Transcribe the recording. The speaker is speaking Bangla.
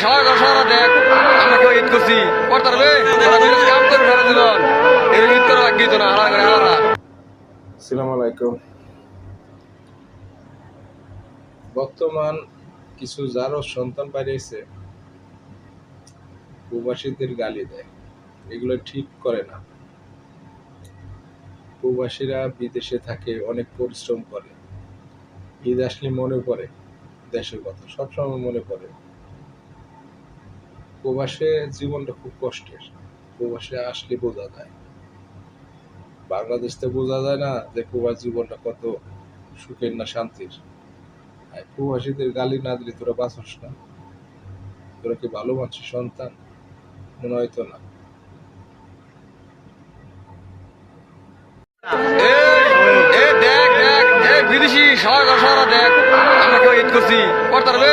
সবাই দর্শকরা দেখ আমরা কেউ ঈদ করছি করতে পারবে কাম করে সারা জীবন এর ঈদ করা বাকি তো না হারা করে হারা। আসসালামু আলাইকুম। বর্তমান কিছু যারও সন্তান বাড়িয়েছে প্রবাসীদের গালি দেয়, এগুলো ঠিক করে না। প্রবাসীরা বিদেশে থাকে, অনেক পরিশ্রম করে, ঈদ আসলে মনে পড়ে দেশের কথা, সবসময় মনে পড়ে। প্রবাসে জীবনটা খুব কষ্টের, প্রবাসে আসলে বোঝা যায়। বাংলাদেশতে বোঝা যায় না যে প্রবাস জীবনটা কত সুখের না শান্তির। আর প্রবাসীদের গালি না দিলে তোরা বাঁচস না? তোরা কি ভালো মানুষের সন্তান? মনে হয়তো না। দেখ দেখ বিদেশি সবাই দর্শকরা দেখ আমরা কেউ ঈদ করছি করতে পারবে